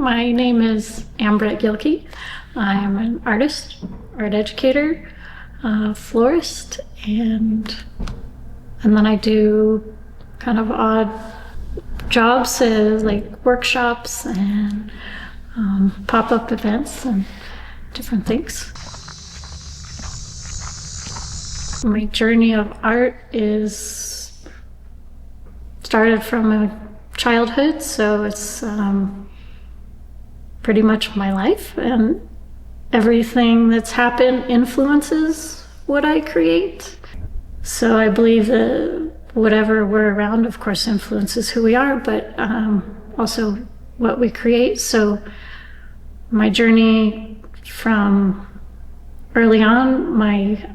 My name is Ambrette Gilkey. I'm an artist, art educator, florist, and then I do kind of odd jobs, like workshops and pop-up events and different things. My journey of art is started from a childhood, so it's pretty much my life, and everything that's happened influences what I create. So I believe that whatever we're around, of course, influences who we are, but also what we create. So my journey from early on, my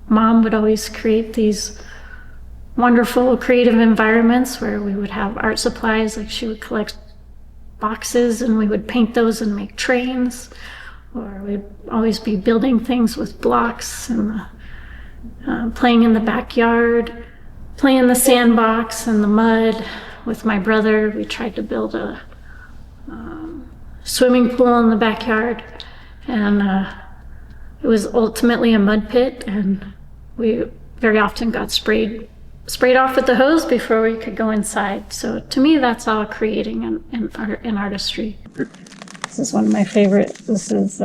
mom would always create these wonderful creative environments where we would have art supplies. Like, she would collect boxes and we would paint those and make trains, or we'd always be building things with blocks and playing in the backyard, playing in the sandbox and the mud. With my brother, we tried to build a swimming pool in the backyard, and it was ultimately a mud pit, and we very often got sprayed off with the hose before we could go inside. So to me, that's all creating and artistry. This is one of my favorite. This is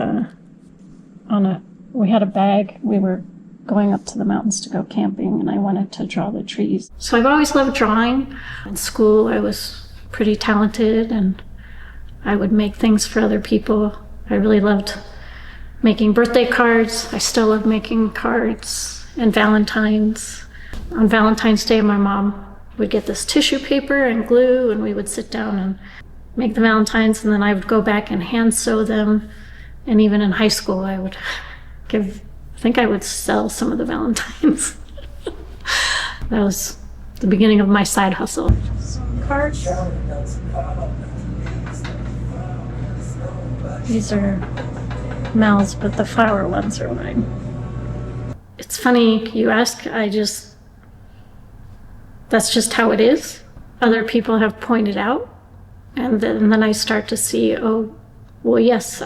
we had a bag. We were going up to the mountains to go camping, and I wanted to draw the trees. So I've always loved drawing. In school, I was pretty talented, and I would make things for other people. I really loved making birthday cards. I still love making cards and Valentine's. On Valentine's Day, my mom would get this tissue paper and glue, and we would sit down and make the Valentines, and then I would go back and hand sew them. And even in high school, I would I think I would sell some of the Valentines. That was the beginning of my side hustle. Some cards. These are Mel's, but the flower ones are mine. It's funny you ask, that's just how it is. Other people have pointed out, and then I start to see, oh, well, yes,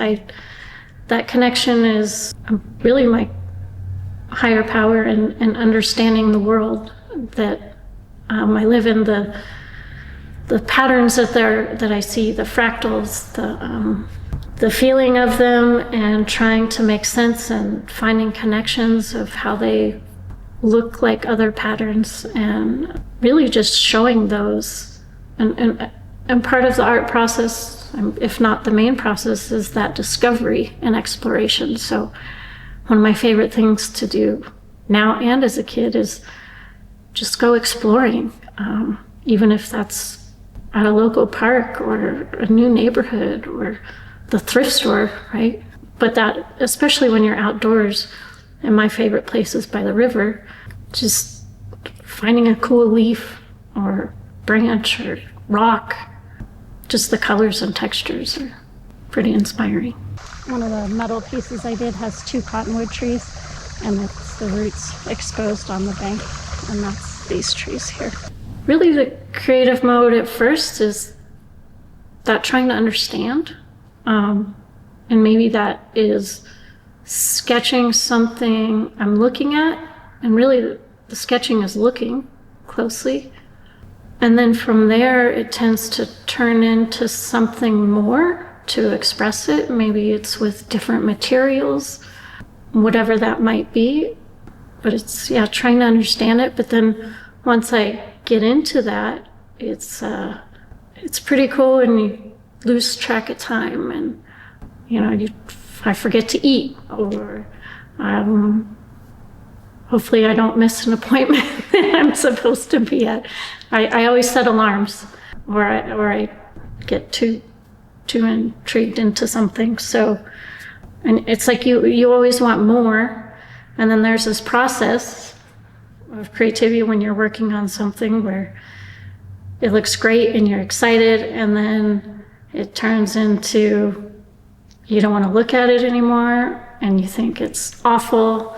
that connection is really my higher power and understanding the world, that I live in the patterns that I see, the fractals, the feeling of them, and trying to make sense and finding connections of how they look like other patterns, and really just showing those. And part of the art process, if not the main process, is that discovery and exploration. So one of my favorite things to do now and as a kid is just go exploring, even if that's at a local park or a new neighborhood or the thrift store, right? But that, especially when you're outdoors, and my favorite place is by the river, just finding a cool leaf or branch or rock, just the colors and textures are pretty inspiring. One of the metal pieces I did has 2 cottonwood trees, and it's the roots exposed on the bank, and that's these trees here. Really, the creative mode at first is that trying to understand, and maybe that is sketching something I'm looking at, and really the sketching is looking closely. And then from there, it tends to turn into something more to express it. Maybe it's with different materials, whatever that might be. But it's, trying to understand it. But then once I get into that, it's pretty cool, and you lose track of time, and I forget to eat, or hopefully I don't miss an appointment that I'm supposed to be at. I always set alarms, or I get too intrigued into something. So, and it's like you always want more, and then there's this process of creativity when you're working on something where it looks great and you're excited, and then it turns into you don't want to look at it anymore, and you think it's awful,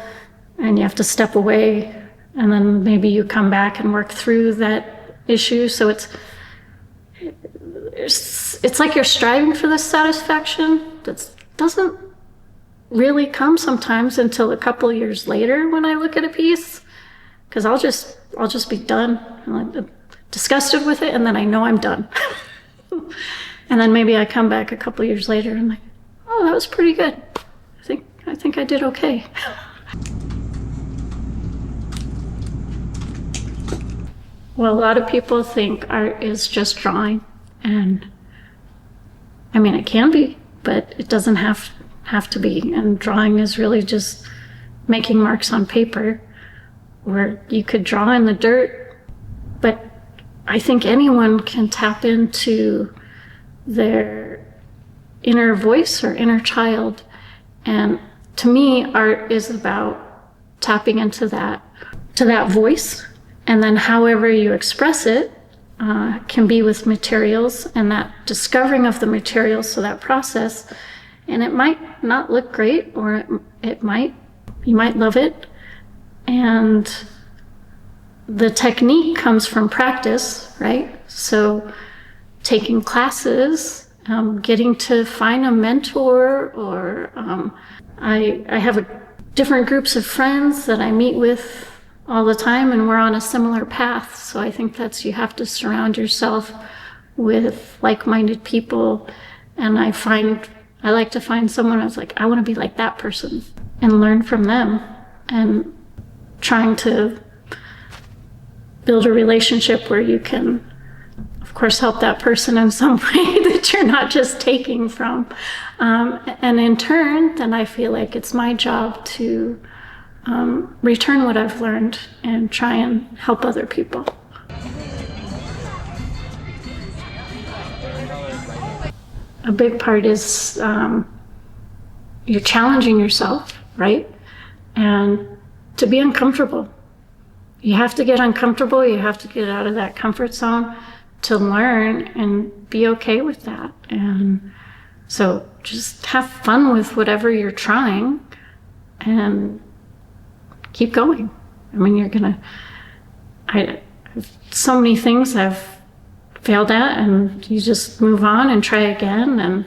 and you have to step away, and then maybe you come back and work through that issue. So it's it's like you're striving for this satisfaction that doesn't really come sometimes until a couple years later when I look at a piece, because I'll just be done. I'm like disgusted with it, and then I know I'm done. And then maybe I come back a couple years later and I'm like, oh, that was pretty good. I think I did okay. Well, a lot of people think art is just drawing, and I mean, it can be, but it doesn't have to be. And drawing is really just making marks on paper, or you could draw in the dirt. But I think anyone can tap into their inner voice or inner child. And to me, art is about tapping into that voice. And then however you express it can be with materials, and that discovering of the materials, so that process. And it might not look great, or you might love it. And the technique comes from practice, right? So taking classes, getting to find a mentor, or I have different groups of friends that I meet with all the time, and we're on a similar path. So I think you have to surround yourself with like-minded people. And I like to find someone I was like, I want to be like that person, and learn from them, and trying to build a relationship where you can, of course, help that person in some way that you're not just taking from. And in turn, then I feel like it's my job to return what I've learned and try and help other people. A big part is you're challenging yourself, right? And to be uncomfortable. You have to get uncomfortable. You have to get out of that comfort zone to learn and be okay with that. And so just have fun with whatever you're trying and keep going. I mean, so many things I've failed at, and you just move on and try again, and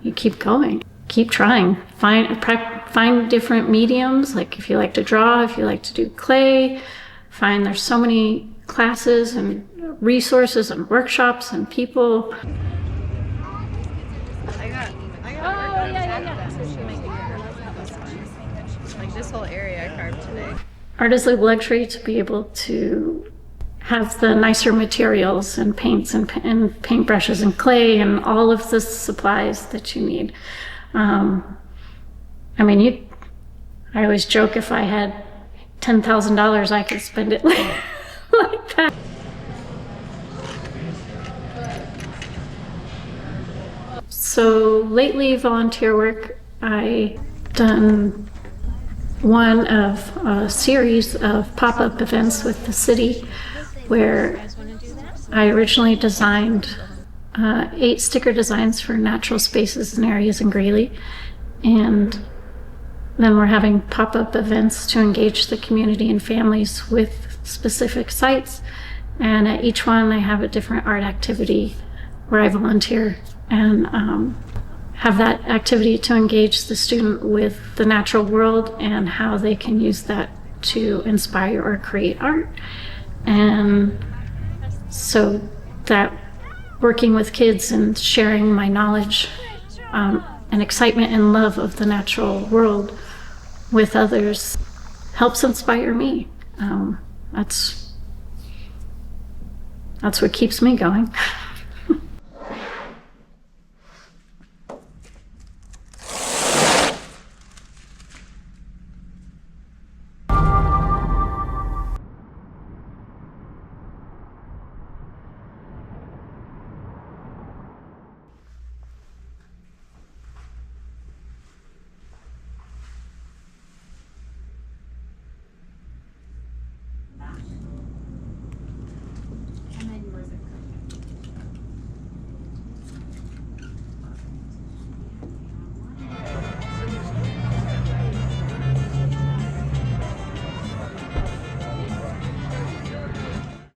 you keep going. Keep trying. Find different mediums, like if you like to draw, if you like to do clay, there's so many classes and resources and workshops and people. Like this whole area I carved today. Art is a luxury to be able to have the nicer materials and paints and paintbrushes and clay and all of the supplies that you need. I always joke, if I had $10,000, I could spend it like that. So lately, volunteer work, I've done one of a series of pop-up events with the city, where I originally designed 8 sticker designs for natural spaces and areas in Greeley. And then we're having pop-up events to engage the community and families with specific sites. And at each one, I have a different art activity where I volunteer and have that activity to engage the student with the natural world and how they can use that to inspire or create art. And so that working with kids and sharing my knowledge and excitement and love of the natural world with others helps inspire me. That's what keeps me going.